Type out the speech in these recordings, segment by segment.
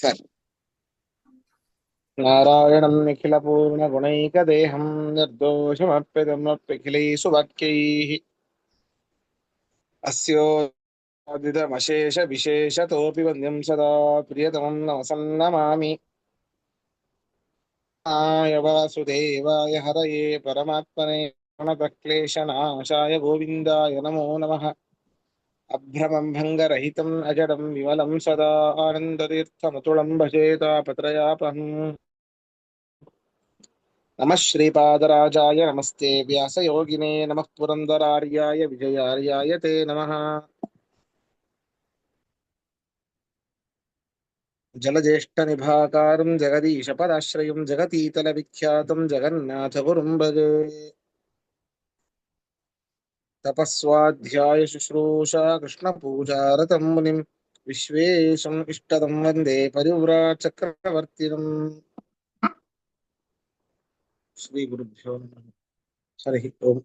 ಸರಿ. ನಾರಾಯಣಂ ನಿಖಿಲ ಪೂರ್ಣ ಗುಣೈಕ ದೇಹಂ ನಿರ್ದೋಷಮಪ್ಯದಮಪ್ಯಖಿಲೈಷು ವಾಕ್ಯೈಃ ಅಸ್ಯೋದಿತಮಶೇಷ ವಿಶೇಷತೋಪಿ ವಂದ್ಯಂ ಸದಾ ಪ್ರಿಯತಮಂ ನಮಸನ್ನಮಾಮಿ. ಆಯ ವಾಸುದೇವಾಯ ಹರಯೇ ಪರಮಾತ್ಮನೇ ಪ್ರಣತಕ್ಲೇಶನಾಶಾಯ ಗೋವಿಂದಾಯ ನಮೋ ನಮಃ. ಅಭ್ರಮಂ ಭಂಗರಹಿತಂ ಅಜಡಂ ವಿಮಲಂ ಸದಾ ಆನಂದತೀರ್ಥಮತುಳಂ ಭಜೇ ತಾಪತ್ರಯಾಪಹಂ. ನಮಃ ಶ್ರೀಪಾದರಾಜಾಯ ನಮಸ್ತೆ ವ್ಯಾಸಯೋಗಿನೇ ನಮಃ ಪುರಂದರಾರ್ಯಾಯ ವಿಜಯಾರ್ಯಾಯ ತೇ ನಮಃ. ಜಲಜ್ಯೇಷ್ಠನಿಭಾಕಾರಂ ಜಗದೀಶಪದಾಶ್ರಯಂ ಜಗತೀತಲ ವಿಖ್ಯಾತಂ ಜಗನ್ನಾಥ ಗುರುಂ ಭಜೆ. ತಪಸ್ವಾಧ್ಯಾಯ ಶುಶ್ರೂಷಾ ಕೃಷ್ಣ ಪೂಜಾರತಂ ಮುನಿಂ ವಿಶ್ವೇಶಂ ಇಷ್ಟದಂ ವಂದೇ ಪರಿವ್ರಾಟ್ ಚಕ್ರವರ್ತಿನಂ. ಶ್ರೀ ಗುರುಭ್ಯೋ ನಮಃ. ಹರಿ ಓಂ.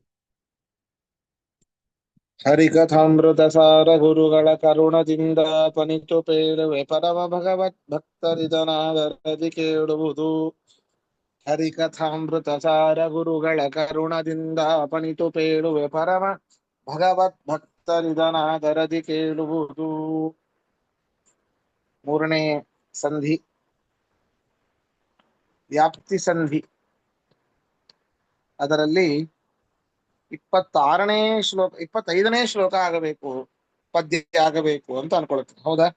ಹರಿಕಥಾಮೃತ ಸಾರ ಗುರುಗಳ ಕರುಣದಿಂದ ಪನಿತು ಪೇಳುವೆ ಪರಮ ಭಗವತ್ ಭಕ್ತರಿದನಾದರದಿ ಕೇಳುವುದು. ಹರಿಕಥಾಮೃತ ಸಾರ ಗುರುಗಳ ಕರುಣದಿಂದ ಪನಿತು ಪೇಳುವೆ ಪರಮ ಭಗವತ್ ಭಕ್ತರಿದನಾದರದಿ ಕೇಳುವುದು. ಮೂರನೇ ಸಂಧಿ ವ್ಯಾಪ್ತಿ ಸಂಧಿ. ಅದರಲ್ಲಿ 26ನೇ ಶ್ಲೋಕ 25ನೇ ಶ್ಲೋಕ ಆಗಬೇಕು, ಪದ್ಯ ಆಗಬೇಕು ಅಂತ ಅನ್ಕೊಳ್ತೀನಿ. ಹೌದಾ?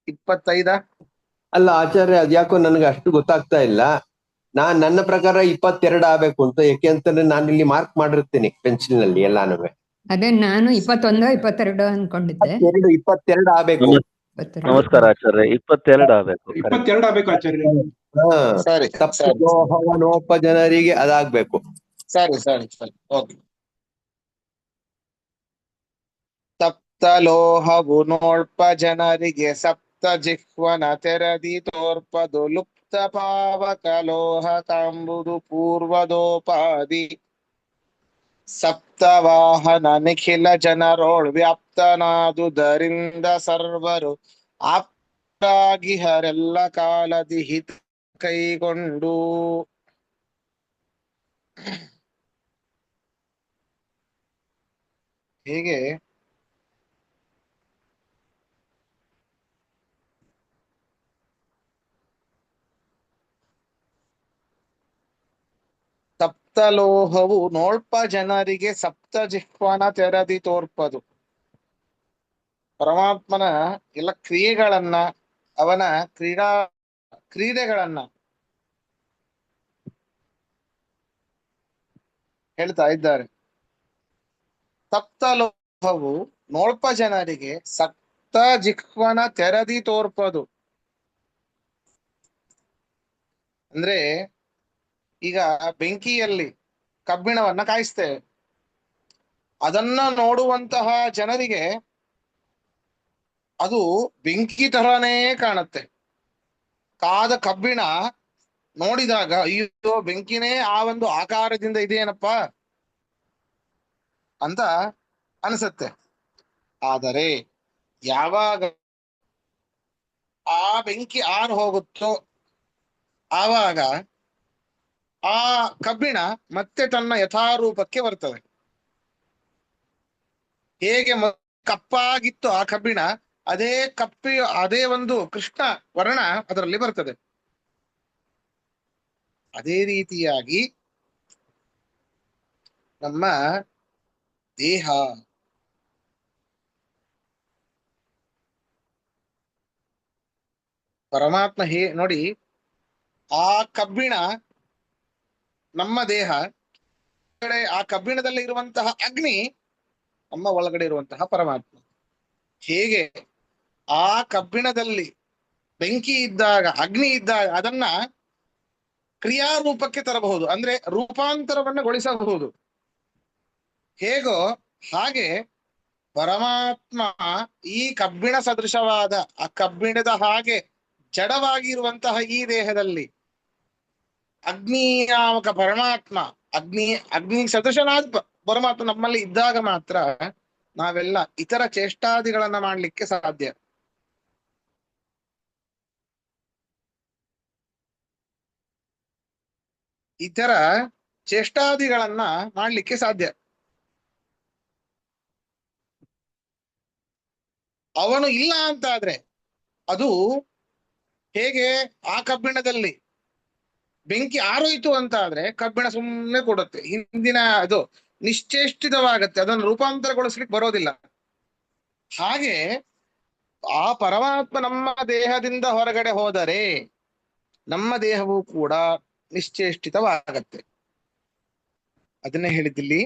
ಇಪ್ಪತ್ತೈದ ಅಲ್ಲ ಆಚಾರ್ಯ, ಅದ್ಯಾಕೋ ನನಗೆ ಅಷ್ಟು ಗೊತ್ತಾಗ್ತಾ ಇಲ್ಲ. ನನ್ನ ಪ್ರಕಾರ 22 ಆಗ್ಬೇಕು ಅಂತ. ಯಾಕೆ ಅಂತಂದ್ರೆ ನಾನು ಇಲ್ಲಿ ಮಾರ್ಕ್ ಮಾಡಿರ್ತೀನಿ ಪೆನ್ಸಿಲ್ ನಲ್ಲಿ ಎಲ್ಲಾನು. ಅದೇ ನಾನು 21 22 ಅನ್ಕೊಂಡಿದ್ದೆ. 22 ಆಗ್ಬೇಕು. ನಮಸ್ಕಾರ ಆಚಾರ್ಯ, 22 ಆಗ್ಬೇಕು. 22 ಆಗ್ಬೇಕು ಆಚಾರ್ಯ. ಸರಿ ತಪ್ಪೋಹವನೋಪ ಜನರಿಗೆ ಅದಾಗ್ಬೇಕು. ಸರಿ ಸರಿ ಸರಿ ಓಕೆ. ತಪ್ತಲೋಹವು ನೋಳ್ಪ ಜನರಿಗೆ ಸಪ್ತ ಜಿಹ್ವನ ತೆರದಿ ತೋರ್ಪದು ಲುಪ್ತ ಪಾವಕ ಲೋಹ ಕಾಂಬುದು ಪೂರ್ವದೋಪಾದಿ ಸಪ್ತವಾಹನ ನಿಖಿಲ ಜನರೋಳ್ ವ್ಯಾಪ್ತನಾದುದರಿಂದ ಸರ್ವರು ಆಪ್ತಾಗಿ ಹರೆಲ್ಲ ಕಾಲದಿ ಹಿತ ಕೈಗೊಂಡು. ಹೀಗೆ ಸಪ್ತಲೋಹವು ನೋಳ್ಪ ಜನರಿಗೆ ಸಪ್ತ ಜಿಹ್ವನ ತೆರದಿ ತೋರ್ಪದು. ಪರಮಾತ್ಮನ ಎಲ್ಲ ಕ್ರಿಯೆಗಳನ್ನ, ಅವನ ಕ್ರೀಡೆಗಳನ್ನ ಹೇಳ್ತಾ ಇದ್ದಾರೆ. ಸಪ್ತಲೋಹವು ನೋಳ್ಪ ಜನರಿಗೆ ಸಪ್ತ ಜಿಹ್ವನ ತೆರದಿ ತೋರ್ಪದು ಅಂದ್ರೆ, ಈಗ ಬೆಂಕಿಯಲ್ಲಿ ಕಬ್ಬಿಣವನ್ನ ಕಾಯಿಸ್ತೇವೆ. ಅದನ್ನ ನೋಡುವಂತಹ ಜನರಿಗೆ ಅದು ಬೆಂಕಿ ತರನೇ ಕಾಣುತ್ತೆ. ಕಾದ ಕಬ್ಬಿಣ ನೋಡಿದಾಗ ಅಯ್ಯೋ ಬೆಂಕಿನೇ ಆ ಒಂದು ಆಕಾರದಿಂದ ಇದೆಯೇನಪ್ಪ ಅಂತ ಅನಿಸುತ್ತೆ. ಆದರೆ ಯಾವಾಗ ಆ ಬೆಂಕಿ ಆರು ಹೋಗುತ್ತೋ ಆವಾಗ ಆ ಕಬ್ಬಿಣ ಮತ್ತೆ ತನ್ನ ಯಥಾರೂಪಕ್ಕೆ ಬರ್ತದೆ. ಹೇಗೆ ಕಪ್ಪಾಗಿತ್ತು ಆ ಕಬ್ಬಿಣ, ಅದೇ ಒಂದು ಕೃಷ್ಣ ವರ್ಣ ಅದರಲ್ಲಿ ಬರ್ತದೆ. ಅದೇ ರೀತಿಯಾಗಿ ನಮ್ಮ ದೇಹ, ಪರಮಾತ್ಮ ನೋಡಿ, ಆ ಕಬ್ಬಿಣ ನಮ್ಮ ದೇಹ, ಆ ಕಬ್ಬಿಣದಲ್ಲಿ ಇರುವಂತಹ ಅಗ್ನಿ ನಮ್ಮ ಒಳಗಡೆ ಇರುವಂತಹ ಪರಮಾತ್ಮ. ಹೇಗೆ ಆ ಕಬ್ಬಿಣದಲ್ಲಿ ಬೆಂಕಿ ಇದ್ದಾಗ, ಅಗ್ನಿ ಇದ್ದಾಗ ಅದನ್ನ ಕ್ರಿಯಾರೂಪಕ್ಕೆ ತರಬಹುದು, ಅಂದ್ರೆ ರೂಪಾಂತರವನ್ನ ಗೊಳಿಸಬಹುದು. ಹೇಗೋ ಹಾಗೆ ಪರಮಾತ್ಮ ಈ ಕಬ್ಬಿಣ ಸದೃಶವಾದ ಆ ಕಬ್ಬಿಣದ ಹಾಗೆ ಜಡವಾಗಿರುವಂತಹ ಈ ದೇಹದಲ್ಲಿ ಅಗ್ನಿನಾಮಕ ಪರಮಾತ್ಮ ಅಗ್ನಿ ಸದೃಶನಾದ ಪರಮಾತ್ಮ ನಮ್ಮಲ್ಲಿ ಇದ್ದಾಗ ಮಾತ್ರ ನಾವೆಲ್ಲ ಇತರ ಚೇಷ್ಟಾದಿಗಳನ್ನ ಮಾಡ್ಲಿಕ್ಕೆ ಸಾಧ್ಯ. ಇತರ ಚೇಷ್ಟಾದಿಗಳನ್ನ ಮಾಡ್ಲಿಕ್ಕೆ ಸಾಧ್ಯ. ಅವನು ಇಲ್ಲ ಅಂತ ಆದ್ರೆ ಅದು ಹೇಗೆ ಆ ಕಬ್ಬಿಣದಲ್ಲಿ ಬೆಂಕಿ ಆರೋಯ್ತು ಅಂತ ಆದ್ರೆ ಕಬ್ಬಿಣ ಸುಮ್ಮನೆ ಕೊಡುತ್ತೆ, ಹಿಂದಿನ ಅದು ನಿಶ್ಚೇಷ್ಟಿತವಾಗತ್ತೆ, ಅದನ್ನು ರೂಪಾಂತರಗೊಳಿಸ್ಲಿಕ್ಕೆ ಬರೋದಿಲ್ಲ. ಹಾಗೆ ಆ ಪರಮಾತ್ಮ ನಮ್ಮ ದೇಹದಿಂದ ಹೊರಗಡೆ ಹೋದರೆ ನಮ್ಮ ದೇಹವು ಕೂಡ ನಿಶ್ಚೇಷ್ಟಿತವಾಗತ್ತೆ. ಅದನ್ನೇ ಹೇಳಿದ್ದಿಲ್ಲಿ,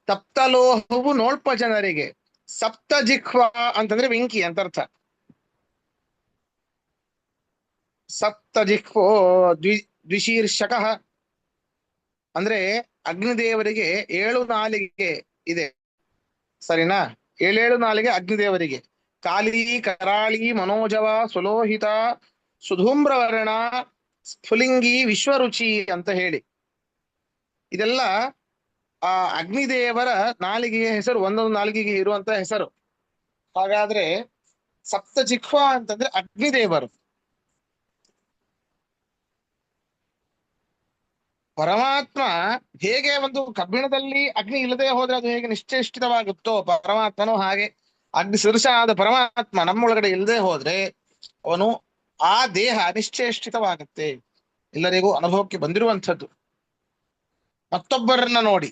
ತಪ್ತಲೋಹವು ನೋಳ್ಪ ಜನರಿಗೆ, ಸಪ್ತ ಜಿಹ್ವ ಅಂತಂದ್ರೆ ಬೆಂಕಿ ಅಂತ ಅರ್ಥ. ಸಪ್ತ ಜಿಹ್ವೋ ದ್ವಿಶೀರ್ಷಕ ಅಂದ್ರೆ ಅಗ್ನಿದೇವರಿಗೆ 7 ನಾಲಿಗೆ ಇದೆ, ಸರಿನಾ? 7 ನಾಲಿಗೆ ಅಗ್ನಿದೇವರಿಗೆ. ಕಾಲಿ, ಕರಾಳಿ, ಮನೋಜವ, ಸುಲೋಹಿತ, ಸುಧೂಮ್ರವರ್ಣ, ಸ್ಫುಲಿಂಗಿ, ವಿಶ್ವರುಚಿ ಅಂತ ಹೇಳಿ ಇದೆಲ್ಲ ಆ ಅಗ್ನಿದೇವರ ನಾಲಿಗೆಯ ಹೆಸರು, ಒಂದೊಂದು ನಾಲಿಗೆಗೆ ಇರುವಂತ ಹೆಸರು. ಹಾಗಾದ್ರೆ ಸಪ್ತ ಜಿಹ್ವ ಅಂತಂದ್ರೆ ಅಗ್ನಿದೇವರು. ಪರಮಾತ್ಮ ಹೇಗೆ ಒಂದು ಕಬ್ಬಿಣದಲ್ಲಿ ಅಗ್ನಿ ಇಲ್ಲದೆ ಹೋದ್ರೆ ಅದು ಹೇಗೆ ನಿಶ್ಚೇಷ್ಟಿತವಾಗುತ್ತೋ, ಪರಮಾತ್ಮನು ಹಾಗೆ ಅಗ್ನಿ ಸದೃಶನಾದ ಪರಮಾತ್ಮ ನಮ್ಮೊಳಗಡೆ ಇಲ್ಲದೆ ಹೋದ್ರೆ ಅವನು ಆ ದೇಹ ನಿಶ್ಚೇಷ್ಟಿತವಾಗತ್ತೆ. ಎಲ್ಲರಿಗೂ ಅನುಭವಕ್ಕೆ ಬಂದಿರುವಂಥದ್ದು. ಮತ್ತೊಬ್ಬರನ್ನ ನೋಡಿ,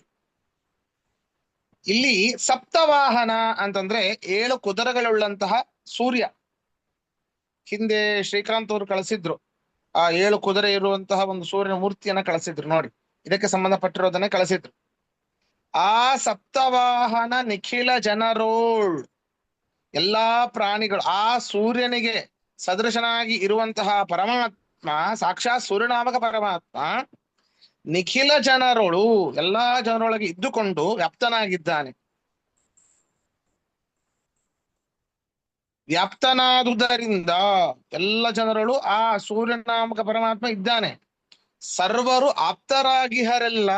ಇಲ್ಲಿ ಸಪ್ತವಾಹನ ಅಂತಂದ್ರೆ 7 ಕುದುರೆಗಳುಳ್ಳಂತಹ ಸೂರ್ಯ. ಹಿಂದೆ ಶ್ರೀಕಾಂತ್ ಅವರು ಕಳಿಸಿದ್ರು, ಆ 7 ಕುದುರೆ ಇರುವಂತಹ ಒಂದು ಸೂರ್ಯನ ಮೂರ್ತಿಯನ್ನ ಕಳಿಸಿದ್ರು ನೋಡಿ, ಇದಕ್ಕೆ ಸಂಬಂಧಪಟ್ಟಿರೋದನ್ನೇ ಕಳಿಸಿದ್ರು. ಆ ಸಪ್ತವಾಹನ ನಿಖಿಲ ಜನರೋಳ್ ಎಲ್ಲಾ ಪ್ರಾಣಿಗಳು ಆ ಸೂರ್ಯನಿಗೆ ಸದೃಶನಾಗಿ ಇರುವಂತಹ ಪರಮಾತ್ಮ, ಸಾಕ್ಷಾತ್ ಸೂರ್ಯನಾಮಕ ಪರಮಾತ್ಮ ನಿಖಿಲ ಜನರೋಳು ಎಲ್ಲಾ ಜನರೊಳಗೆ ಇದ್ದುಕೊಂಡು ವ್ಯಾಪ್ತನಾಗಿದ್ದಾನೆ. ವ್ಯಾಪ್ತನಾದುದರಿಂದ ಎಲ್ಲ ಜನರಳು ಆ ಸೂರ್ಯನಾಮಕ ಪರಮಾತ್ಮ ಇದ್ದಾನೆ. ಸರ್ವರು ಆಪ್ತರಾಗಿಹರೆಲ್ಲ,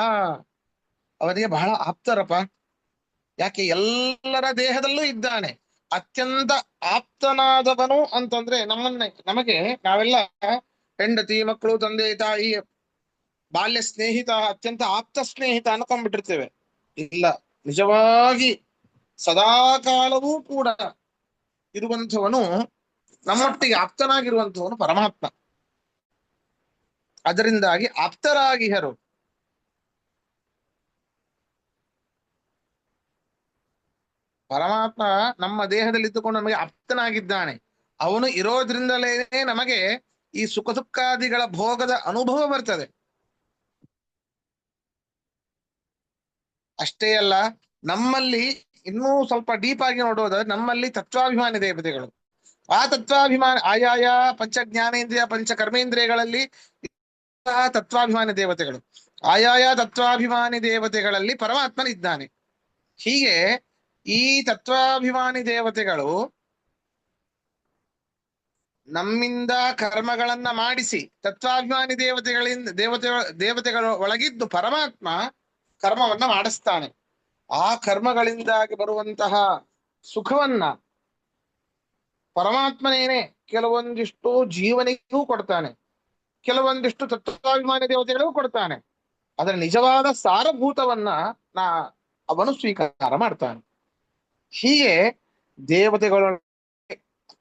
ಅವರಿಗೆ ಬಹಳ ಆಪ್ತರಪ್ಪ. ಯಾಕೆ? ಎಲ್ಲರ ದೇಹದಲ್ಲೂ ಇದ್ದಾನೆ. ಅತ್ಯಂತ ಆಪ್ತನಾದವನು ಅಂತಂದ್ರೆ ನಮಗೆ ನಾವೆಲ್ಲ ಹೆಂಡತಿ, ಮಕ್ಕಳು, ತಂದೆ, ತಾಯಿ, ಬಾಲ್ಯ ಸ್ನೇಹಿತ, ಅತ್ಯಂತ ಆಪ್ತ ಸ್ನೇಹಿತ ಅನ್ಕೊಂಡ್ಬಿಟ್ಟಿರ್ತೇವೆ. ಇಲ್ಲ, ನಿಜವಾಗಿ ಸದಾಕಾಲವೂ ಕೂಡ ಇರುವಂಥವನು, ನಮ್ಮೊಟ್ಟಿಗೆ ಆಪ್ತನಾಗಿರುವಂಥವನು ಪರಮಾತ್ಮ. ಅದರಿಂದಾಗಿ ಆಪ್ತರಾಗಿಹರು. ಪರಮಾತ್ಮ ನಮ್ಮ ದೇಹದಲ್ಲಿ ಇದ್ದುಕೊಂಡು ನಮಗೆ ಆಪ್ತನಾಗಿದ್ದಾನೆ. ಅವನು ಇರೋದ್ರಿಂದಲೇ ನಮಗೆ ಈ ಸುಖ ದುಃಖಾದಿಗಳ ಭೋಗದ ಅನುಭವ ಬರ್ತದೆ. ಅಷ್ಟೇ ಅಲ್ಲ, ನಮ್ಮಲ್ಲಿ ಇನ್ನೂ ಸ್ವಲ್ಪ ಡೀಪ್ ಆಗಿ ನೋಡೋದಾದ್ರೆ ನಮ್ಮಲ್ಲಿ ತತ್ವಾಭಿಮಾನಿ ದೇವತೆಗಳು, ಆ ತತ್ವಾಭಿಮಾನ ಆಯಾಯ ಪಂಚ ಜ್ಞಾನೇಂದ್ರಿಯ ಪಂಚ ಕರ್ಮೇಂದ್ರಿಯಗಳಲ್ಲಿ ತತ್ವಾಭಿಮಾನಿ ದೇವತೆಗಳು, ಆಯಾಯ ತತ್ವಾಭಿಮಾನಿ ದೇವತೆಗಳಲ್ಲಿ ಪರಮಾತ್ಮನಿದ್ದಾನೆ. ಹೀಗೆ ಈ ತತ್ವಾಭಿಮಾನಿ ದೇವತೆಗಳು ನಮ್ಮಿಂದ ಕರ್ಮಗಳನ್ನ ಮಾಡಿಸಿ, ತತ್ವಾಭಿಮಾನಿ ದೇವತೆಗಳ ಒಳಗಿದ್ದು ಪರಮಾತ್ಮ ಕರ್ಮವನ್ನ ಮಾಡಿಸ್ತಾನೆ. ಆ ಕರ್ಮಗಳಿಂದಾಗಿ ಬರುವಂತಹ ಸುಖವನ್ನ ಪರಮಾತ್ಮನೇನೆ ಕೆಲವೊಂದಿಷ್ಟು ಜೀವನಿಗೂ ಕೊಡ್ತಾನೆ, ಕೆಲವೊಂದಿಷ್ಟು ತತ್ವಾಭಿಮಾನಿ ದೇವತೆಗಳಿಗೂ ಕೊಡ್ತಾನೆ. ಅದರ ನಿಜವಾದ ಸಾರಭೂತವನ್ನ ಅವನು ಸ್ವೀಕಾರ ಮಾಡ್ತಾನೆ. ಹೀಗೆ ದೇವತೆಗಳ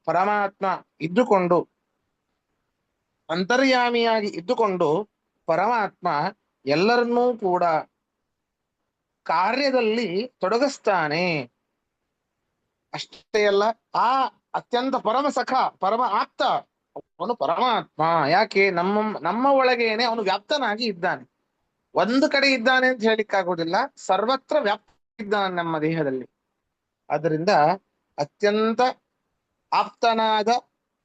ಪರಮಾತ್ಮ ಇದ್ದುಕೊಂಡು, ಅಂತರ್ಯಾಮಿಯಾಗಿ ಇದ್ದುಕೊಂಡು ಪರಮಾತ್ಮ ಎಲ್ಲರನ್ನೂ ಕೂಡ ಕಾರ್ಯದಲ್ಲಿ ತೊಡಗಿಸ್ತಾನೆ. ಅಷ್ಟೇ ಅಲ್ಲ, ಆ ಅತ್ಯಂತ ಪರಮ ಸಖ, ಪರಮ ಆಪ್ತ ಅವನು ಪರಮಾತ್ಮ. ಯಾಕೆ? ನಮ್ಮ ಒಳಗೇನೆ ಅವನು ವ್ಯಾಪ್ತನಾಗಿ ಇದ್ದಾನೆ. ಒಂದು ಕಡೆ ಇದ್ದಾನೆ ಅಂತ ಹೇಳಿಕ್ಕಾಗೋದಿಲ್ಲ, ಸರ್ವತ್ರ ವ್ಯಾಪ್ತ ಇದ್ದಾನೆ ನಮ್ಮ ದೇಹದಲ್ಲಿ. ಅದರಿಂದ ಅತ್ಯಂತ ಆಪ್ತನಾದ,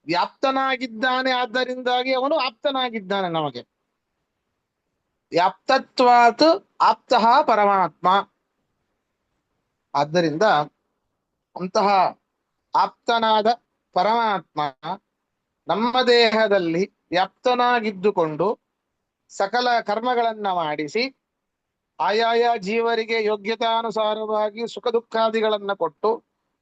ವ್ಯಾಪ್ತನಾಗಿದ್ದಾನೆ. ಆದ್ದರಿಂದಾಗಿ ಅವನು ಆಪ್ತನಾಗಿದ್ದಾನೆ ನಮಗೆ. ವ್ಯಾಪ್ತತ್ವಾತ್ ಆಪ್ತಃ ಪರಮಾತ್ಮ. ಆದ್ದರಿಂದ ಅಂತಹ ಆಪ್ತನಾದ ಪರಮಾತ್ಮ ನಮ್ಮ ದೇಹದಲ್ಲಿ ವ್ಯಾಪ್ತನಾಗಿದ್ದುಕೊಂಡು ಸಕಲ ಕರ್ಮಗಳನ್ನ ಮಾಡಿಸಿ ಆಯಾಯ ಜೀವರಿಗೆ ಯೋಗ್ಯತಾನುಸಾರವಾಗಿ ಸುಖ ದುಃಖಾದಿಗಳನ್ನ ಕೊಟ್ಟು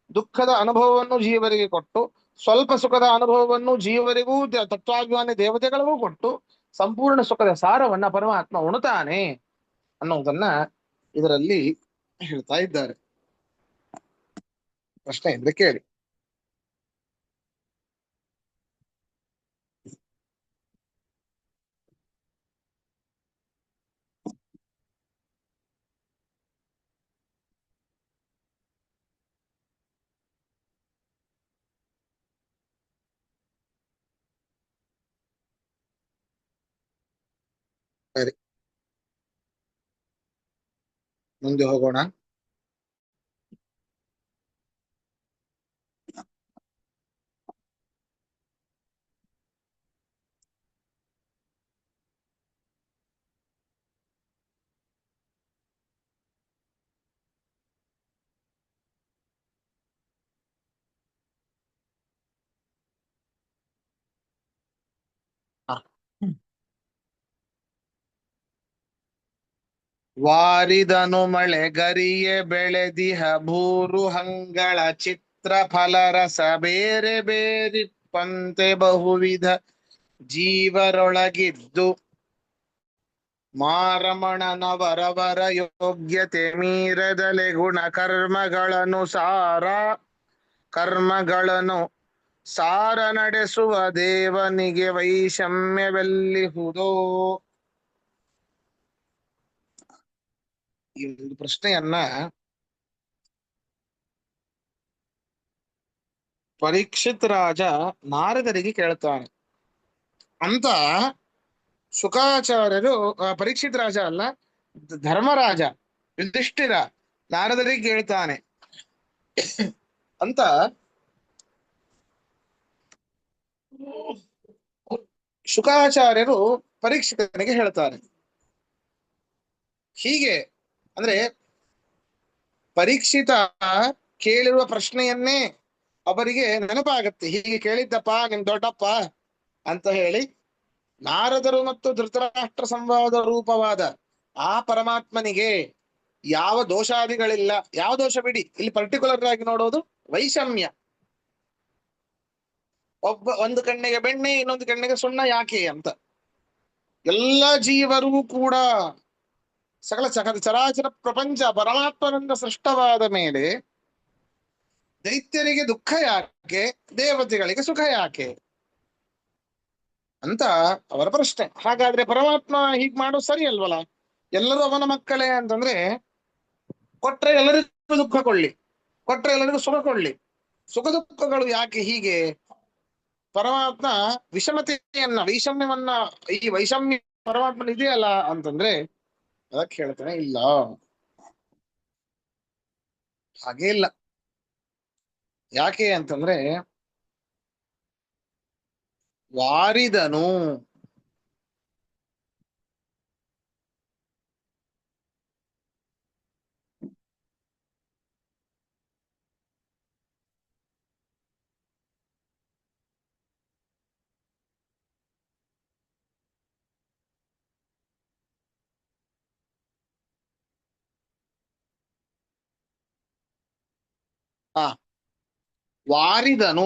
ದುಃಖದ ಅನುಭವವನ್ನು ಜೀವರಿಗೆ ಕೊಟ್ಟು ಸ್ವಲ್ಪ ಸುಖದ ಅನುಭವವನ್ನು ಜೀವರಿಗೂ ತತ್ವಾಭಿಮಾನಿ ದೇವತೆಗಳಿಗೂ ಕೊಟ್ಟು ಸಂಪೂರ್ಣ ಸುಖದ ಸಾರವನ್ನ ಪರಮಾತ್ಮ ಉಣುತ್ತಾನೆ ಅನ್ನೋದನ್ನ ಇದರಲ್ಲಿ ಹೇಳ್ತಾ ಇದ್ದಾರೆ. ಪ್ರಶ್ನೆ ಇದ್ರೆ ಕೇಳಿ. ಸರಿ, ಮುಂದೆ ಹೋಗೋಣ. ಹ. ವಾರಿದನು ಮಳೆ ಗರಿಯೆ ಬೆಳೆದಿಹ ಭೂರು ಹಂಗಳ ಚಿತ್ರ ಫಲರಸ ಬೇರೆ ಬೇರಿಪ್ಪಂತೆ ಬಹುವಿಧ ಜೀವರೊಳಗಿದ್ದು ಮಾರಮಣನ ವರವರ ಯೋಗ್ಯತೆ ಮೀರದಲೆ ಕರ್ಮಗಳನ್ನು ಸಾರ ನಡೆಸುವ ದೇವನಿಗೆ ವೈಷಮ್ಯವೆಲ್ಲಿಹುದೋ. ಈ ಒಂದು ಪ್ರಶ್ನೆಯನ್ನ ಪರೀಕ್ಷಿತ್ ರಾಜ ನಾರದರಿಗೆ ಕೇಳ್ತಾನೆ. ಅಂತ ಶುಕಾಚಾರ್ಯರು, ಪರೀಕ್ಷಿತ್ ರಾಜ ಅಲ್ಲ, ಧರ್ಮರಾಜ ಯುಧಿಷ್ಠಿರ ನಾರದರಿಗೆ ಕೇಳ್ತಾನೆ. ಅಂತ ಶುಕಾಚಾರ್ಯರು ಪರೀಕ್ಷಿತನಿಗೆ ಹೇಳ್ತಾರೆ. ಹೀಗೆ ಅಂದ್ರೆ ಪರೀಕ್ಷಿತ ಕೇಳಿರುವ ಪ್ರಶ್ನೆಯನ್ನೇ ಅವರಿಗೆ ನೆನಪಾಗತ್ತೆ. ಹೀಗೆ ಕೇಳಿದ್ದಪ್ಪ ನಿಮ್ ದೊಡ್ಡಪ್ಪ ಅಂತ ಹೇಳಿ ನಾರದರು ಮತ್ತು ಧೃತರಾಷ್ಟ್ರ ಸಂವಾದ ರೂಪವಾದ ಆ ಪರಮಾತ್ಮನಿಗೆ ಯಾವ ದೋಷಾದಿಗಳಿಲ್ಲ. ಯಾವ ದೋಷ ಬಿಡಿ, ಇಲ್ಲಿ ಪರ್ಟಿಕ್ಯುಲರ್ ಆಗಿ ನೋಡೋದು ವೈಷಮ್ಯ. ಒಂದು ಕಣ್ಣಿಗೆ ಬೆಣ್ಣೆ, ಇನ್ನೊಂದು ಕಣ್ಣಿಗೆ ಸುಣ್ಣ ಯಾಕೆ ಅಂತ. ಎಲ್ಲ ಜೀವರೂ ಕೂಡ ಸಕಲ ಚರಾಚರ ಪ್ರಪಂಚ ಪರಮಾತ್ಮನಿಂದ ಸೃಷ್ಟವಾದ ಮೇಲೆ ದೈತ್ಯರಿಗೆ ದುಃಖ ಯಾಕೆ, ದೇವತೆಗಳಿಗೆ ಸುಖ ಯಾಕೆ ಅಂತ ಅವರ ಪ್ರಶ್ನೆ. ಹಾಗಾದ್ರೆ ಪರಮಾತ್ಮ ಹೀಗ್ ಮಾಡೋದು ಸರಿ ಅಲ್ವಲ್ಲ? ಎಲ್ಲರೂ ಅವನ ಮಕ್ಕಳೇ ಅಂತಂದ್ರೆ ಕೊಟ್ರೆ ಎಲ್ಲರಿಗೂ ದುಃಖ ಕೊಳ್ಳಿ, ಕೊಟ್ರೆ ಎಲ್ಲರಿಗೂ ಸುಖ ಕೊಳ್ಳಿ. ಸುಖ ದುಃಖಗಳು ಯಾಕೆ ಹೀಗೆ? ಪರಮಾತ್ಮ ವೈಷಮ್ಯವನ್ನ, ಈ ವೈಷಮ್ಯ ಪರಮಾತ್ಮನ ಇದೆಯಲ್ಲ ಅಂತಂದ್ರೆ ಅದಕ್ಕೆ ಹೇಳ್ತಾನೆ ಇಲ್ಲ, ಹಾಗೇ ಇಲ್ಲ. ಯಾಕೆ ಅಂತಂದ್ರೆ ವಾರಿದನು, ಆ ವಾರಿದನು,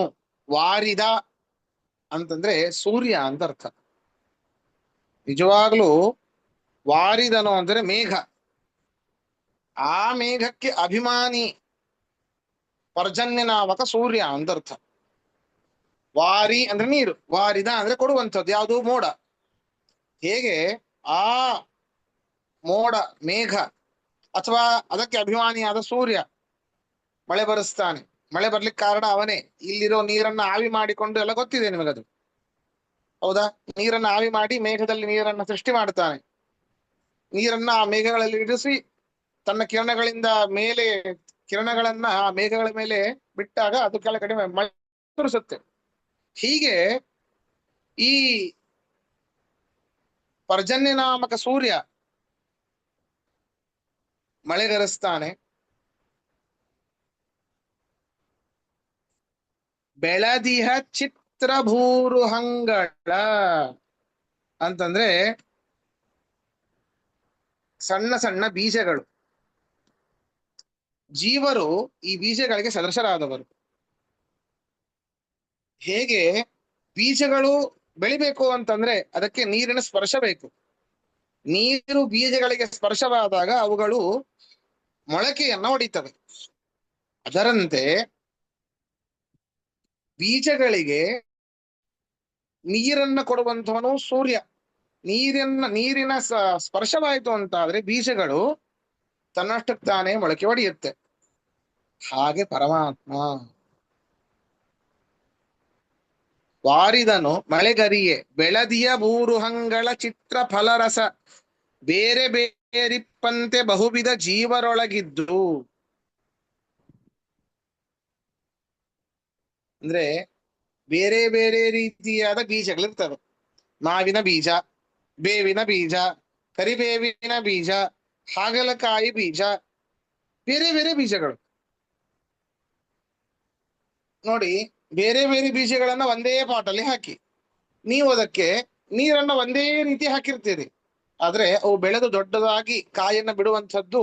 ವಾರಿದ ಅಂತಂದ್ರೆ ಸೂರ್ಯ ಅಂತ ಅರ್ಥ. ನಿಜವಾಗ್ಲೂ ವಾರಿದನು ಅಂದ್ರೆ ಮೇಘ. ಆ ಮೇಘಕ್ಕೆ ಅಭಿಮಾನಿ ಪರ್ಜನ್ಯನಾಮಕ ಸೂರ್ಯ ಅಂತ ಅರ್ಥ. ವಾರಿ ಅಂದ್ರೆ ನೀರು, ವಾರಿದ ಅಂದ್ರೆ ಕೊಡುವಂಥದ್ದು ಯಾವುದು? ಮೋಡ. ಹೇಗೆ ಆ ಮೋಡ ಮೇಘ ಅಥವಾ ಅದಕ್ಕೆ ಅಭಿಮಾನಿಯಾದ ಸೂರ್ಯ ಮಳೆ ಬರೆಸ್ತಾನೆ. ಮಳೆ ಬರ್ಲಿಕ್ಕೆ ಕಾರಣ ಅವನೇ. ಇಲ್ಲಿರೋ ನೀರನ್ನ ಆವಿ ಮಾಡಿಕೊಂಡು, ಎಲ್ಲ ಗೊತ್ತಿದೆ ನಿಮಗದು, ಹೌದಾ? ನೀರನ್ನ ಆವಿ ಮಾಡಿ ಮೇಘದಲ್ಲಿ ನೀರನ್ನ ಸೃಷ್ಟಿ ಮಾಡ್ತಾನೆ. ನೀರನ್ನ ಆ ಮೇಘಗಳಲ್ಲಿ ಇರಿಸಿ ತನ್ನ ಕಿರಣಗಳಿಂದ ಮೇಲೆ ಕಿರಣಗಳನ್ನ ಆ ಮೇಘಗಳ ಮೇಲೆ ಬಿಟ್ಟಾಗ ಅದು ಕೆಳಗಡೆ ಮಳೆ ಸುರಿಸುತ್ತೆ. ಹೀಗೆ ಈ ಪರ್ಜನ್ಯ ನಾಮಕ ಸೂರ್ಯ ಮಳೆಗರೆಸ್ತಾನೆ. ಬೆಳದಿಹ ಚಿತ್ರಭೂರುಹಂಗಳ ಅಂತಂದ್ರೆ ಸಣ್ಣ ಸಣ್ಣ ಬೀಜಗಳು. ಜೀವರು ಈ ಬೀಜಗಳಿಗೆ ಸದೃಶರಾದವರು. ಹೇಗೆ ಬೀಜಗಳು ಬೆಳಿಬೇಕು ಅಂತಂದ್ರೆ ಅದಕ್ಕೆ ನೀರಿನ ಸ್ಪರ್ಶ ಬೇಕು. ನೀರು ಬೀಜಗಳಿಗೆ ಸ್ಪರ್ಶವಾದಾಗ ಅವುಗಳು ಮೊಳಕೆಯನ್ನ ಹೊಡಿತವೆ. ಅದರಂತೆ ಬೀಜಗಳಿಗೆ ನೀರನ್ನ ಕೊಡುವಂತವನು ಸೂರ್ಯ. ನೀರಿನ ಸ್ಪರ್ಶವಾಯಿತು ಅಂತಾದ್ರೆ ಬೀಜಗಳು ತನ್ನಷ್ಟಕ್ಕೆ ತಾನೇ ಮೊಳಕೆ ಹೊಡೆಯುತ್ತೆ. ಹಾಗೆ ಪರಮಾತ್ಮ ವಾರಿದನು ಮಳೆಗರಿಯೇ ಬೆಳದಿಯ ಬೂರುಹಂಗಳ ಚಿತ್ರ ಫಲರಸ ಬೇರೆ ಬೇರಿಪ್ಪಂತೆ ಬಹುವಿಧ ಜೀವರೊಳಗಿದ್ದು. ಅಂದ್ರೆ ಬೇರೆ ಬೇರೆ ರೀತಿಯಾದ ಬೀಜಗಳಿರ್ತವೆ. ಮಾವಿನ ಬೀಜ, ಬೇವಿನ ಬೀಜ, ಕರಿಬೇವಿನ ಬೀಜ, ಹಾಗಲಕಾಯಿ ಬೀಜ, ಬೇರೆ ಬೇರೆ ಬೀಜಗಳು. ನೋಡಿ, ಬೇರೆ ಬೇರೆ ಬೀಜಗಳನ್ನ ಒಂದೇ ಪಾಟಲ್ಲಿ ಹಾಕಿ ನೀವು ಅದಕ್ಕೆ ನೀರನ್ನ ಒಂದೇ ರೀತಿ ಹಾಕಿರ್ತೀರಿ. ಆದ್ರೆ ಅವು ಬೆಳೆದು ದೊಡ್ಡದಾಗಿ ಕಾಯನ್ನ ಬಿಡುವಂಥದ್ದು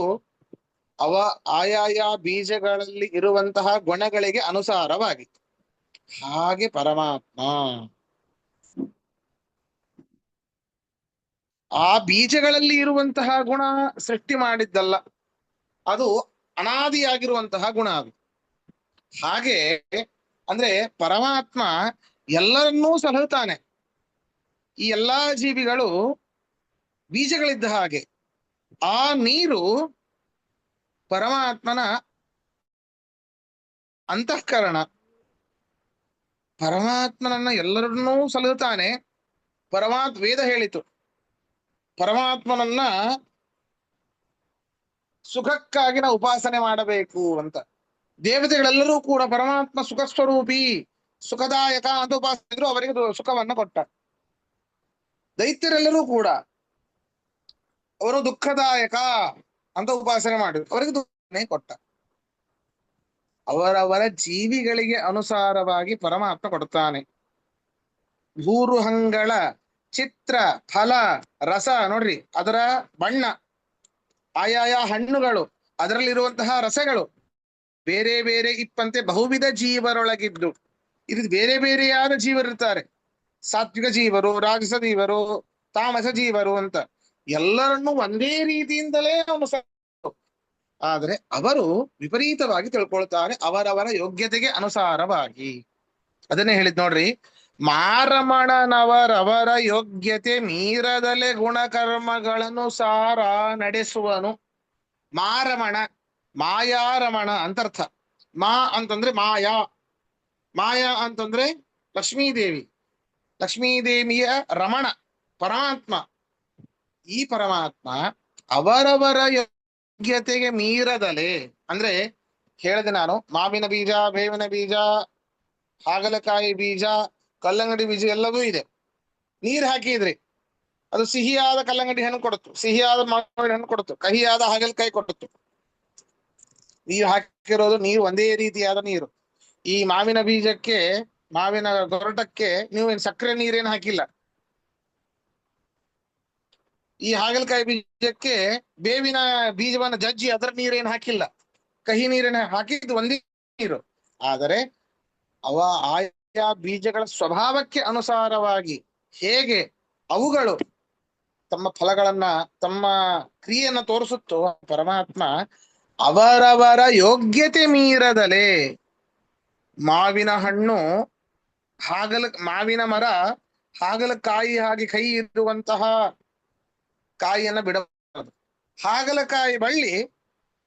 ಆಯಾಯ ಬೀಜಗಳಲ್ಲಿ ಇರುವಂತಹ ಗುಣಗಳಿಗೆ ಅನುಸಾರವಾಗಿ. ಹಾಗೆ ಪರಮಾತ್ಮ ಆ ಬೀಜಗಳಲ್ಲಿ ಇರುವಂತಹ ಗುಣ ಸೃಷ್ಟಿ ಮಾಡಿದ್ದಲ್ಲ, ಅದು ಅನಾದಿಯಾಗಿರುವಂತಹ ಗುಣ ಅದು. ಹಾಗೆ ಅಂದ್ರೆ ಪರಮಾತ್ಮ ಎಲ್ಲರನ್ನೂ ಸಲಹುತ್ತಾನೆ. ಈ ಎಲ್ಲಾ ಜೀವಿಗಳು ಬೀಜಗಳಿದ್ದ ಹಾಗೆ. ಆ ನೀರು ಪರಮಾತ್ಮನ ಅಂತಃಕರಣ. ಪರಮಾತ್ಮನನ್ನ ಎಲ್ಲರನ್ನೂ ಸಲಹುತ್ತಾನೆ. ವೇದ ಹೇಳಿತು ಪರಮಾತ್ಮನನ್ನ ಸುಖಕ್ಕಾಗಿ ನಾವು ಉಪಾಸನೆ ಮಾಡಬೇಕು ಅಂತ. ದೇವತೆಗಳೆಲ್ಲರೂ ಕೂಡ ಪರಮಾತ್ಮ ಸುಖ ಸ್ವರೂಪಿ, ಸುಖದಾಯಕ ಅಂತ ಉಪಾಸನೆ ಅವರಿಗೆ ಸುಖವನ್ನ ಕೊಟ್ಟ. ದೈತ್ಯರೆಲ್ಲರೂ ಕೂಡ ಅವರು ದುಃಖದಾಯಕ ಅಂತ ಉಪಾಸನೆ ಮಾಡಿದ್ರು, ಅವರಿಗೆ ದುಃಖನೇ ಕೊಟ್ಟ. ಅವರವರ ಜೀವಿಗಳಿಗೆ ಅನುಸಾರವಾಗಿ ಪರಮಾತ್ಮ ಕೊಡ್ತಾನೆ. ಭೂರುಹಂಗಳ ಚಿತ್ರ ಫಲ ರಸ ನೋಡ್ರಿ, ಅದರ ಬಣ್ಣ, ಆಯಾಯ ಹಣ್ಣುಗಳು, ಅದರಲ್ಲಿರುವಂತಹ ರಸಗಳು ಬೇರೆ ಬೇರೆ ಇಪ್ಪಂತೆ ಬಹುವಿಧ ಜೀವರೊಳಗಿದ್ದು. ಇದು ಬೇರೆ ಬೇರೆಯಾದ ಜೀವರಿರ್ತಾರೆ. ಸಾತ್ವಿಕ ಜೀವರು, ರಾಜಸ ಜೀವರು, ತಾಮಸ ಜೀವರು ಅಂತ ಎಲ್ಲರನ್ನೂ ಒಂದೇ ರೀತಿಯಿಂದಲೇ ಆದ್ರೆ ಅವರು ವಿಪರೀತವಾಗಿ ತಿಳ್ಕೊಳ್ತಾರೆ ಅವರವರ ಯೋಗ್ಯತೆಗೆ ಅನುಸಾರವಾಗಿ. ಅದನ್ನೇ ಹೇಳಿದ್ ನೋಡ್ರಿ, ಮಾರಮಣನವರವರ ಯೋಗ್ಯತೆ ಮೀರದಲೆ ಗುಣಕರ್ಮಗಳನ್ನು ಸಾರ ನಡೆಸುವನು. ಮಾರಮಣ, ಮಾಯಾರಮಣ ಅಂತರ್ಥ. ಅಂತಂದ್ರೆ ಮಾಯಾ, ಮಾಯಾ ಅಂತಂದ್ರೆ ಲಕ್ಷ್ಮೀದೇವಿ, ಲಕ್ಷ್ಮೀದೇವಿಯ ರಮಣ ಪರಮಾತ್ಮ. ಈ ಪರಮಾತ್ಮ ಅವರವರ ಯೋಗ್ಯತೆಗೆ ಮೀರದಲೆ, ಅಂದ್ರೆ ಹೇಳಿದೆ ನಾನು, ಮಾವಿನ ಬೀಜ, ಬೇವಿನ ಬೀಜ, ಹಾಗಲಕಾಯಿ ಬೀಜ, ಕಲ್ಲಂಗಡಿ ಬೀಜ ಎಲ್ಲವೂ ಇದೆ. ನೀರ್ ಹಾಕಿದ್ರಿ, ಅದು ಸಿಹಿಯಾದ ಕಲ್ಲಂಗಡಿ ಹಣ್ಣು ಕೊಡುತ್ತು, ಸಿಹಿಯಾದ ಮಾವಿನ ಹಣ್ಣು ಕೊಡುತ್ತು, ಕಹಿಯಾದ ಹಾಗಲಕಾಯಿ ಕೊಡುತ್ತು. ನೀರು ಹಾಕಿರೋದು ನೀರು ಒಂದೇ ರೀತಿಯಾದ ನೀರು. ಈ ಮಾವಿನ ಬೀಜಕ್ಕೆ, ಮಾವಿನ ಗೊರಟಕ್ಕೆ ನೀವೇನು ಸಕ್ಕರೆ ನೀರೇನು ಹಾಕಿಲ್ಲ. ಈ ಹಾಗಲಕಾಯಿ ಬೀಜಕ್ಕೆ ಬೇವಿನ ಬೀಜವನ್ನ ಜಜ್ಜಿ ಅದರ ನೀರೇನು ಹಾಕಿಲ್ಲ, ಕಹಿ ನೀರೇನು ಹಾಕಿದ್ದು ಒಂದೇ ನೀರು. ಆದರೆ ಆಯಾ ಬೀಜಗಳ ಸ್ವಭಾವಕ್ಕೆ ಅನುಸಾರವಾಗಿ ಹೇಗೆ ಅವುಗಳು ತಮ್ಮ ಫಲಗಳನ್ನ, ತಮ್ಮ ಕ್ರಿಯೆಯನ್ನ ತೋರಿಸುತ್ತೋ ಪರಮಾತ್ಮ ಅವರವರ ಯೋಗ್ಯತೆ ಮೀರದಲೆ. ಮಾವಿನ ಹಣ್ಣು, ಮಾವಿನ ಮರ ಹಾಗಲಕಾಯಿ ಹಾಗೆ ಕೈ ಇರುವಂತಹ ಕಾಯಿಯನ್ನ ಬಿಡಬಾರದು. ಹಾಗಲಕಾಯಿ ಬಳ್ಳಿ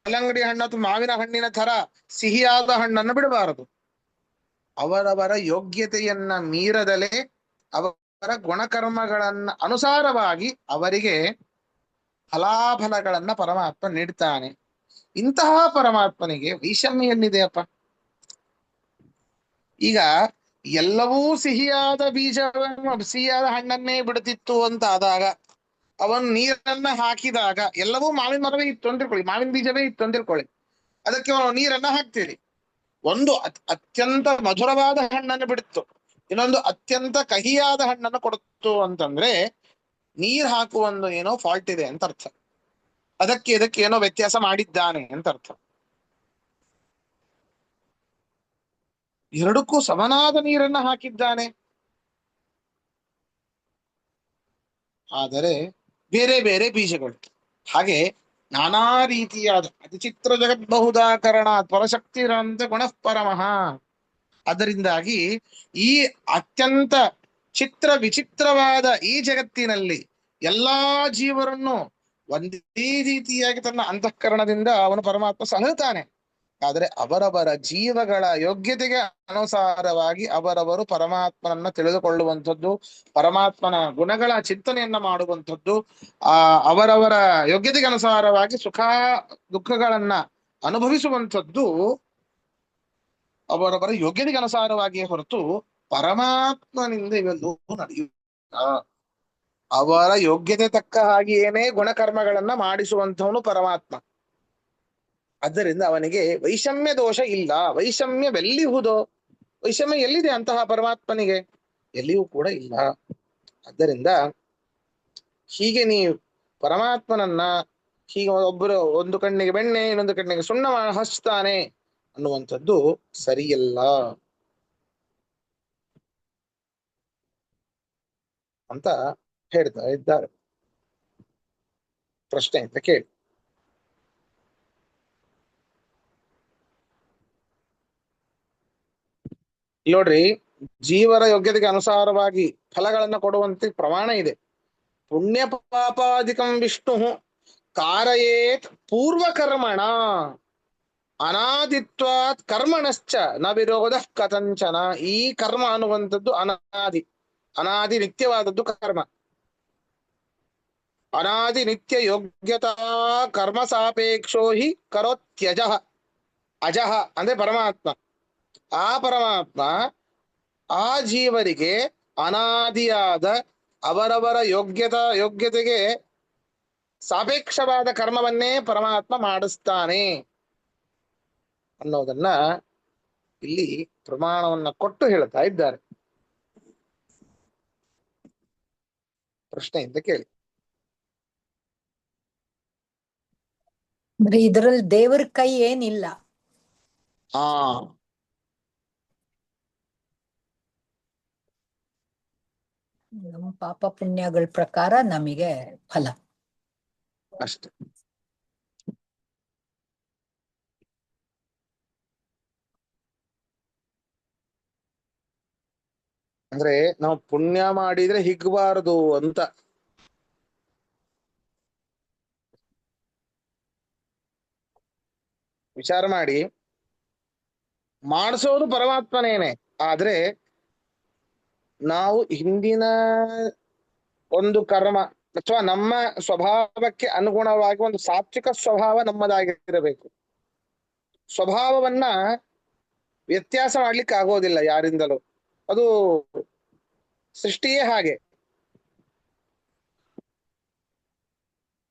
ಕಲ್ಲಂಗಡಿ ಹಣ್ಣು ಅಥವಾ ಮಾವಿನ ಹಣ್ಣಿನ ತರ ಸಿಹಿಯಾದ ಹಣ್ಣನ್ನು ಬಿಡಬಾರದು. ಅವರವರ ಯೋಗ್ಯತೆಯನ್ನ ಮೀರದಲೆ ಅವರ ಗುಣಕರ್ಮಗಳನ್ನ ಅನುಸಾರವಾಗಿ ಅವರಿಗೆ ಫಲಾಫಲಗಳನ್ನ ಪರಮಾತ್ಮ ನೀಡ್ತಾನೆ. ಇಂತಹ ಪರಮಾತ್ಮನಿಗೆ ವೈಷಮ್ಯ ಎಲ್ಲಿದೆಯಪ್ಪ? ಈಗ ಎಲ್ಲವೂ ಸಿಹಿಯಾದ ಬೀಜವನ್ನು, ಸಿಹಿಯಾದ ಹಣ್ಣನ್ನೇ ಬಿಡುತ್ತಿತ್ತು ಅಂತ ಆದಾಗ, ಅವನು ನೀರನ್ನ ಹಾಕಿದಾಗ, ಎಲ್ಲವೂ ಮಾವಿನ ಮರವೇ ಇತ್ತು ಅಂತ ತಿಳ್ಕೊಳ್ಳಿ, ಮಾವಿನ ಬೀಜವೇ ಇತ್ತು ಅಂತ ತಿಳ್ಕೊಳ್ಳಿ, ಅದಕ್ಕೆ ನೀರನ್ನ ಹಾಕ್ತೀರಿ. ಒಂದು ಅತ್ಯಂತ ಮಧುರವಾದ ಹಣ್ಣನ್ನು ಬಿಡುತ್ತು, ಇನ್ನೊಂದು ಅತ್ಯಂತ ಕಹಿಯಾದ ಹಣ್ಣನ್ನು ಕೊಡುತ್ತು ಅಂತಂದ್ರೆ ನೀರ್ ಹಾಕುವ ಒಂದು ಏನೋ ಫಾಲ್ಟ್ ಇದೆ ಅಂತ ಅರ್ಥ. ಅದಕ್ಕೆ ಇದಕ್ಕೆ ಏನೋ ವ್ಯತ್ಯಾಸ ಮಾಡಿದ್ದಾನೆ ಅಂತ ಅರ್ಥ. ಎರಡಕ್ಕೂ ಸಮನಾದ ನೀರನ್ನ ಹಾಕಿದ್ದಾನೆ, ಆದರೆ ಬೇರೆ ಬೇರೆ ಬೀಜಗಳು. ಹಾಗೆ ನಾನಾ ರೀತಿಯಾದ ಅತಿಚಿತ್ರ ಜಗದ್ಬಹುದಾಕರಣ ಪರಶಕ್ತಿರಂತ ಗುಣಃ ಪರಮಃ. ಅದರಿಂದಾಗಿ ಈ ಅತ್ಯಂತ ಚಿತ್ರ ವಿಚಿತ್ರವಾದ ಈ ಜಗತ್ತಿನಲ್ಲಿ ಎಲ್ಲಾ ಜೀವರನ್ನು ಒಂದೇ ರೀತಿಯಾಗಿ ತನ್ನ ಅಂತಃಕರಣದಿಂದ ಅವನು ಪರಮಾತ್ಮ ಸಲಹುತ್ತಾನೆ. ಆದರೆ ಅವರವರ ಜೀವಗಳ ಯೋಗ್ಯತೆಗೆ ಅನುಸಾರವಾಗಿ ಅವರವರು ಪರಮಾತ್ಮನನ್ನ ತಿಳಿದುಕೊಳ್ಳುವಂಥದ್ದು, ಪರಮಾತ್ಮನ ಗುಣಗಳ ಚಿಂತನೆಯನ್ನ ಮಾಡುವಂಥದ್ದು, ಅವರವರ ಯೋಗ್ಯತೆಗೆ ಅನುಸಾರವಾಗಿ ಸುಖ ದುಃಖಗಳನ್ನ ಅನುಭವಿಸುವಂಥದ್ದು ಅವರವರ ಯೋಗ್ಯತೆಗೆ ಅನುಸಾರವಾಗಿಯೇ ಹೊರತು ಪರಮಾತ್ಮನಿಂದ ಇವೆಲ್ಲವೂ ನಡೆಯುತ್ತ ಅವರ ಯೋಗ್ಯತೆ ತಕ್ಕ ಹಾಗೆಯೇನೇ ಗುಣಕರ್ಮಗಳನ್ನ ಮಾಡಿಸುವಂಥವನು ಪರಮಾತ್ಮ. ಆದ್ದರಿಂದ ಅವನಿಗೆ ವೈಷಮ್ಯ ದೋಷ ಇಲ್ಲ. ವೈಷಮ್ಯವೆಲ್ಲಿಹುದೋ? ವೈಷಮ್ಯ ಎಲ್ಲಿದೆ ಅಂತಹ ಪರಮಾತ್ಮನಿಗೆ? ಎಲ್ಲಿಯೂ ಕೂಡ ಇಲ್ಲ. ಆದ್ದರಿಂದ ಹೀಗೆ ನೀವು ಪರಮಾತ್ಮನನ್ನ ಹೀಗೆ ಒಬ್ಬರು ಒಂದು ಕಣ್ಣಿಗೆ ಬೆಣ್ಣೆ ಇನ್ನೊಂದು ಕಣ್ಣಿಗೆ ಸುಣ್ಣ ಹಚ್ತಾನೆ ಅನ್ನುವಂಥದ್ದು ಸರಿಯಲ್ಲ ಅಂತ ಹೇಳ್ತಾ ಇದ್ದಾರೆ. ಪ್ರಶ್ನೆ ಅಂತ ಕೇಳಿ. ನೋಡ್ರಿ, ಜೀವರ ಯೋಗ್ಯತೆಗೆ ಅನುಸಾರವಾಗಿ ಫಲಗಳನ್ನ ಕೊಡುವಂತೆ ಪ್ರಮಾಣ ಇದೆ. ಪುಣ್ಯ ಪಾಪಾಧಿಕಂ ವಿಷ್ಣು ಕಾರಯೇತ್ ಪೂರ್ವಕರ್ಮಣ ಅನಾದಿತ್ವಾತ್ ಕರ್ಮಣಶ್ಚ ನ ವಿರೋಧ ಕಥಂಚನ. ಈ ಕರ್ಮ ಅನ್ನುವಂಥದ್ದು ಅನಾದಿ ನಿತ್ಯವಾದದ್ದು ಕರ್ಮ. ಅನಾದಿ ನಿತ್ಯ ಯೋಗ್ಯತಾ ಕರ್ಮ ಸಾಪೇಕ್ಷೋ ಹಿ ಕರೋತ್ಯಜಃ. ಅಜಃ ಅಂದ್ರೆ ಪರಮಾತ್ಮ. ಆ ಪರಮಾತ್ಮ ಆ ಜೀವರಿಗೆ ಅನಾದಿಯಾದ ಅವರವರ ಯೋಗ್ಯತೆಗೆ ಸಾಪೇಕ್ಷವಾದ ಕರ್ಮವನ್ನೇ ಪರಮಾತ್ಮ ಮಾಡಿಸ್ತಾನೆ ಅನ್ನೋದನ್ನ ಇಲ್ಲಿ ಪ್ರಮಾಣವನ್ನ ಕೊಟ್ಟು ಹೇಳ್ತಾ ಇದ್ದಾರೆ. ಪ್ರಶ್ನೆಯಿಂದ ಕೇಳಿ. ಅಂದ್ರೆ ಇದರಲ್ಲಿ ದೇವರ ಕೈ ಏನಿಲ್ಲ. ಆ ನಮ್ಮ ಪಾಪ ಪುಣ್ಯಗಳ ಪ್ರಕಾರ ನಮಗೆ ಫಲ ಅಷ್ಟೆ. ಅಂದ್ರೆ ನಾವು ಪುಣ್ಯ ಮಾಡಿದ್ರೆ ಹಿಗ್ಬಾರದು ಅಂತ. ವಿಚಾರ ಮಾಡಿ, ಮಾಡಿಸೋದು ಪರಮಾತ್ಮನೇನೆ. ಆದ್ರೆ ನಾವು ಹಿಂದಿನ ಒಂದು ಕರ್ಮ ಅಥವಾ ನಮ್ಮ ಸ್ವಭಾವಕ್ಕೆ ಅನುಗುಣವಾಗಿ ಒಂದು ಸಾತ್ವಿಕ ಸ್ವಭಾವ ನಮ್ಮದಾಗಿರಬೇಕು. ಸ್ವಭಾವವನ್ನ ವ್ಯತ್ಯಾಸ ಮಾಡ್ಲಿಕ್ಕೆ ಆಗೋದಿಲ್ಲ ಯಾರಿಂದಲೂ. ಅದು ಸೃಷ್ಟಿಯೇ ಹಾಗೆ.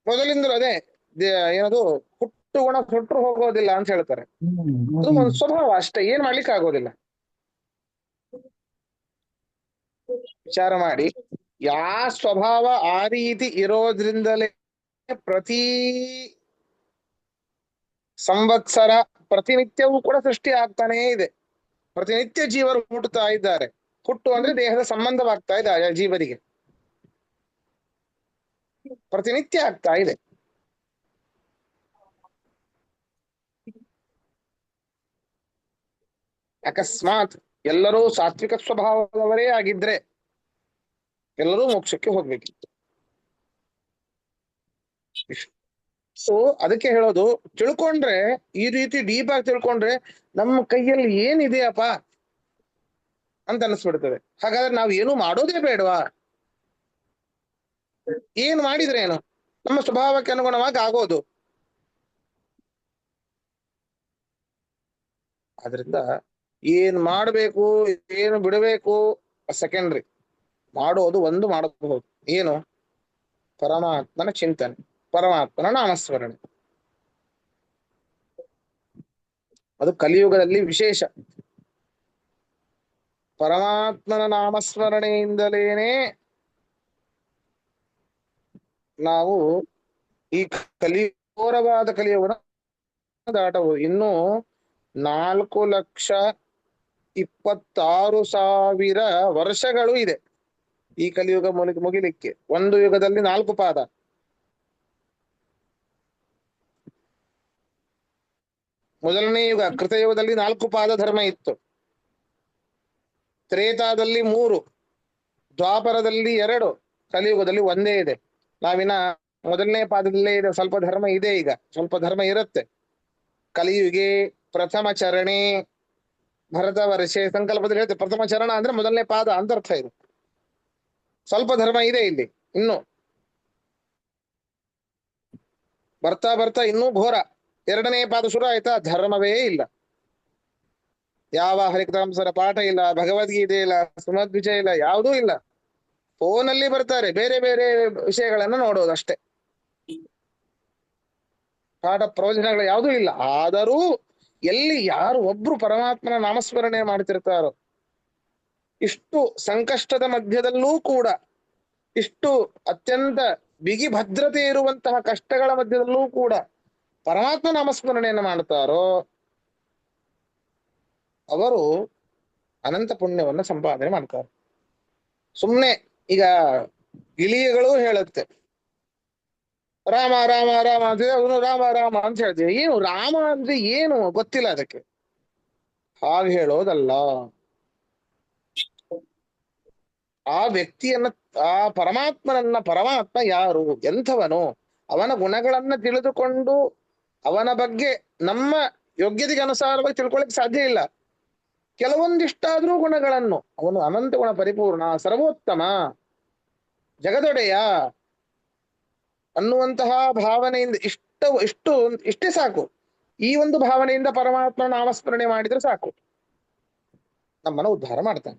ಮೊದಲಿಂದಲೂ ಅದೇ ಏನದು ಹುಟ್ಟು ಗುಣ ಸುಟ್ಟರು ಹೋಗೋದಿಲ್ಲ ಅಂತ ಹೇಳ್ತಾರೆ. ಅದು ಒಂದು ಸ್ವಭಾವ ಅಷ್ಟೇ, ಏನ್ ಮಾಡ್ಲಿಕ್ಕೆ ಆಗೋದಿಲ್ಲ. ವಿಚಾರ ಮಾಡಿ, ಯಾವ ಸ್ವಭಾವ ಆ ರೀತಿ ಇರೋದ್ರಿಂದಲೇ ಪ್ರತಿ ಸಂವತ್ಸರ ಪ್ರತಿನಿತ್ಯವೂ ಕೂಡ ಸೃಷ್ಟಿ ಆಗ್ತಾನೇ ಇದೆ. ಪ್ರತಿನಿತ್ಯ ಜೀವರು ಹುಟ್ಟುತ್ತಾ ಇದ್ದಾರೆ. ಹುಟ್ಟು ಅಂದ್ರೆ ದೇಹದ ಸಂಬಂಧವಾಗ್ತಾ ಇದೆ ಆ ಜೀವರಿಗೆ, ಪ್ರತಿನಿತ್ಯ ಆಗ್ತಾ ಇದೆ. ಅಕಸ್ಮಾತ್ ಎಲ್ಲರೂ ಸಾತ್ವಿಕ ಸ್ವಭಾವದವರೇ ಆಗಿದ್ರೆ ಎಲ್ಲರೂ ಮೋಕ್ಷಕ್ಕೆ ಹೋಗ್ಬೇಕಿತ್ತು. ಸೊ ಅದಕ್ಕೆ ಹೇಳೋದು, ತಿಳ್ಕೊಂಡ್ರೆ ಈ ರೀತಿ ಡೀಪ್ ಆಗಿ ತಿಳ್ಕೊಂಡ್ರೆ ನಮ್ಮ ಕೈಯಲ್ಲಿ ಏನಿದೆಯಪ್ಪ ಅಂತ ಅನಿಸ್ಬಿಡ್ತದೆ. ಹಾಗಾದ್ರೆ ನಾವು ಏನು ಮಾಡೋದೇ ಬೇಡವಾ? ಏನ್ ಮಾಡಿದ್ರೆ ಏನು? ನಮ್ಮ ಸ್ವಭಾವಕ್ಕೆ ಅನುಗುಣವಾಗಿ ಆಗೋದು. ಆದ್ರಿಂದ ಏನ್ ಮಾಡ್ಬೇಕು ಏನು ಬಿಡಬೇಕು ಸೆಕೆಂಡ್ರಿ. ಮಾಡೋದು ಒಂದು ಮಾಡಬಹುದು. ಏನು? ಪರಮಾತ್ಮನ ಚಿಂತನೆ, ಪರಮಾತ್ಮನ ನಾಮಸ್ಮರಣೆ. ಅದು ಕಲಿಯುಗದಲ್ಲಿ ವಿಶೇಷ. ಪರಮಾತ್ಮನ ನಾಮಸ್ಮರಣೆಯಿಂದಲೇನೆ ನಾವು ಈ ಕಲಿಘೋರವಾದ ಕಲಿಯುಗನ ದಾಟಬಹುದು. ಇನ್ನು 4,26,000 ವರ್ಷಗಳು ಇದೆ ಈ ಕಲಿಯುಗ ಮುಗಿಲಿಕ್ಕೆ. ಒಂದು ಯುಗದಲ್ಲಿ 4 ಪಾದ. ಮೊದಲನೇ ಯುಗ ಕೃತಯುಗದಲ್ಲಿ 4 ಪಾದ ಧರ್ಮ ಇತ್ತು. ತ್ರೇತಾದಲ್ಲಿ 3, ದ್ವಾಪರದಲ್ಲಿ 2, ಕಲಿಯುಗದಲ್ಲಿ 1 ಇದೆ. ನಾವಿನ ಮೊದಲನೇ ಪಾದದಲ್ಲೇ ಇದೆ. ಸ್ವಲ್ಪ ಧರ್ಮ ಇದೆ, ಈಗ ಸ್ವಲ್ಪ ಧರ್ಮ ಇರುತ್ತೆ. ಕಲಿಯುಗೆ ಪ್ರಥಮ ಚರಣೆ ಭರತ ವರ್ಷೆ ಸಂಕಲ್ಪದಲ್ಲಿ ಹೇಳುತ್ತೆ. ಪ್ರಥಮ ಚರಣ ಅಂದ್ರೆ ಮೊದಲನೇ ಪಾದ ಅಂತ ಅರ್ಥ ಇದು. ಸ್ವಲ್ಪ ಧರ್ಮ ಇದೆ ಇಲ್ಲಿ. ಇನ್ನು ಬರ್ತಾ ಬರ್ತಾ ಇನ್ನೂ ಘೋರ. 2ನೇ ಪಾದ ಶುರು ಆಯ್ತಾ, ಧರ್ಮವೇ ಇಲ್ಲ. ಯಾವ ಹರಿಕಥಾಂಸರ ಪಾಠ ಇಲ್ಲ, ಭಗವದ್ಗೀತೆ ಇಲ್ಲ, ಸುಮಧ್ವಿಜಯ ಇಲ್ಲ, ಯಾವುದೂ ಇಲ್ಲ. ಫೋನಲ್ಲಿ ಬರ್ತಾರೆ, ಬೇರೆ ಬೇರೆ ವಿಷಯಗಳನ್ನ ನೋಡೋದು ಅಷ್ಟೇ. ಪಾಠ ಪ್ರವಚನಗಳು ಯಾವುದೂ ಇಲ್ಲ. ಆದರೂ ಎಲ್ಲಿ ಯಾರು ಒಬ್ರು ಪರಮಾತ್ಮನ ನಾಮಸ್ಮರಣೆ ಮಾಡ್ತಿರ್ತಾರೋ, ಇಷ್ಟು ಸಂಕಷ್ಟದ ಮಧ್ಯದಲ್ಲೂ ಕೂಡ, ಇಷ್ಟು ಅತ್ಯಂತ ಬಿಗಿ ಭದ್ರತೆ ಇರುವಂತಹ ಕಷ್ಟಗಳ ಮಧ್ಯದಲ್ಲೂ ಕೂಡ ಪರಮಾತ್ಮ ನಾಮಸ್ಮರಣೆಯನ್ನು ಮಾಡ್ತಾರೋ ಅವರು ಅನಂತ ಪುಣ್ಯವನ್ನ ಸಂಪಾದನೆ ಮಾಡ್ತಾರೆ. ಸುಮ್ನೆ ಈಗ ಗಿಳಿಗಳು ಹೇಳುತ್ತೆ ರಾಮ ರಾಮ ರಾಮ ಅಂತ, ಅವನು ರಾಮ ರಾಮ ಅಂತ ಹೇಳ್ತೀವಿ. ಏನು ರಾಮ ಅಂದ್ರೆ ಏನು ಗೊತ್ತಿಲ್ಲ ಅದಕ್ಕೆ. ಹಾಗೆ ಹೇಳೋದಲ್ಲ. ಆ ವ್ಯಕ್ತಿಯನ್ನ, ಆ ಪರಮಾತ್ಮ ಯಾರು, ಎಂಥವನು, ಅವನ ಗುಣಗಳನ್ನ ತಿಳಿದುಕೊಂಡು ಅವನ ಬಗ್ಗೆ ನಮ್ಮ ಯೋಗ್ಯತೆಗೆ ಅನುಸಾರವಾಗಿ ತಿಳ್ಕೊಳ್ಳಿಕ್ಕೆ ಸಾಧ್ಯ ಇಲ್ಲ. ಕೆಲವೊಂದಿಷ್ಟಾದ್ರೂ ಗುಣಗಳನ್ನು, ಅವನು ಅನಂತ ಗುಣ ಪರಿಪೂರ್ಣ, ಸರ್ವೋತ್ತಮ, ಜಗದೊಡೆಯ ಅನ್ನುವಂತಹ ಭಾವನೆಯಿಂದ ಇಷ್ಟೇ ಸಾಕು. ಈ ಒಂದು ಭಾವನೆಯಿಂದ ಪರಮಾತ್ಮ ನಾಮಸ್ಮರಣೆ ಮಾಡಿದ್ರೆ ಸಾಕು, ನಮ್ಮನ್ನು ಉದ್ಧಾರ ಮಾಡ್ತಾನೆ.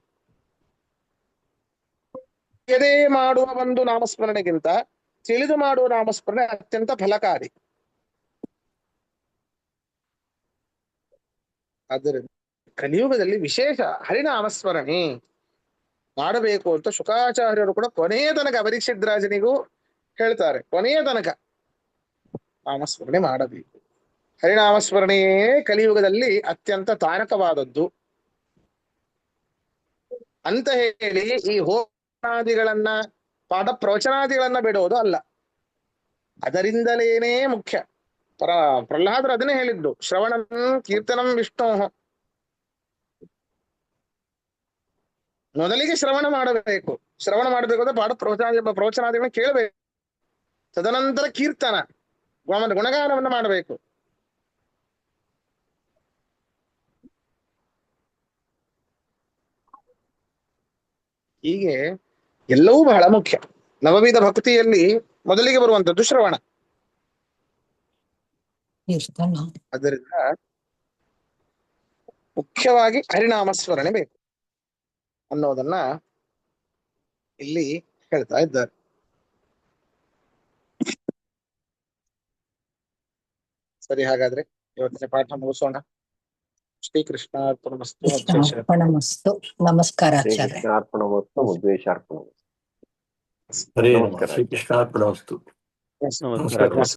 ತಿಳಿಯದೇ ಮಾಡುವ ಒಂದು ನಾಮಸ್ಮರಣೆಗಿಂತ ತಿಳಿದು ಮಾಡುವ ನಾಮಸ್ಮರಣೆ ಅತ್ಯಂತ ಫಲಕಾರಿ. ಆದ್ದರಿಂದ ಕಲಿಯುಗದಲ್ಲಿ ವಿಶೇಷ ಹರಿನಾಮಸ್ಮರಣೆ ಮಾಡಬೇಕು ಅಂತ ಶುಕಾಚಾರ್ಯರು ಕೂಡ ಕೊನೆಯ ತನಕ ಪರೀಕ್ಷಿದ್ರಾಜನಿಗೂ ಹೇಳ್ತಾರೆ. ಕೊನೆಯ ತನಕ ನಾಮಸ್ಮರಣೆ ಮಾಡಬೇಕು. ಹರಿನಾಮಸ್ಮರಣೆಯೇ ಕಲಿಯುಗದಲ್ಲಿ ಅತ್ಯಂತ ತಾರಕವಾದದ್ದು ಅಂತ ಹೇಳಿ ಈ ಹೋಮಾದಿಗಳನ್ನ, ಪಾಠ ಪ್ರವಚನಾದಿಗಳನ್ನ ಬಿಡೋದು ಅಲ್ಲ. ಅದರಿಂದಲೇನೇ ಮುಖ್ಯ. ಪ್ರಹ್ಲಾದರು ಅದನ್ನೇ ಹೇಳಿದ್ದು, ಶ್ರವಣಂ ಕೀರ್ತನಂ ವಿಷ್ಣು. ಮೊದಲಿಗೆ ಶ್ರವಣ ಮಾಡಬೇಕು. ಶ್ರವಣ ಮಾಡಬೇಕು ಅಂದ್ರೆ ಪಾಠ ಪ್ರವಚನಾದಿಗಳನ್ನ ಕೇಳಬೇಕು. ತದನಂತರ ಕೀರ್ತನ, ಗುಣಗಾನವನ್ನ ಮಾಡಬೇಕು. ಹೀಗೆ ಎಲ್ಲವೂ ಬಹಳ ಮುಖ್ಯ. ನವವಿಧ ಭಕ್ತಿಯಲ್ಲಿ ಮೊದಲಿಗೆ ಬರುವಂತದ್ದು ಶ್ರವಣ. ಅದರಿಂದ ಮುಖ್ಯವಾಗಿ ಹರಿನಾಮಸ್ಮರಣೆ ಬೇಕು ಅನ್ನೋದನ್ನ ಇಲ್ಲಿ ಹೇಳ್ತಾ ಇದ್ದಾರೆ. ಸರಿ, ಹಾಗಾದ್ರೆ ಇವತ್ತಿನ ಪಾಠ ಮುಗಿಸೋಣ. ಶ್ರೀಕೃಷ್ಣಾರ್ಪಣಮಸ್ತು. ಅರ್ಪಣಮಸ್ತು. ನಮಸ್ಕಾರ ಆಚಾರ್ಯ. ಶ್ರೀಕೃಷ್ಣಾರ್ಪಣಮಸ್ತು. ಮುದ್ವೇಶಾರ್ಪಣಮಸ್ತು. ಹರೇ ನಮಃ. ಶ್ರೀಕೃಷ್ಣಾರ್ಪಣಮಸ್ತು. ನಮಸ್ಕಾರ.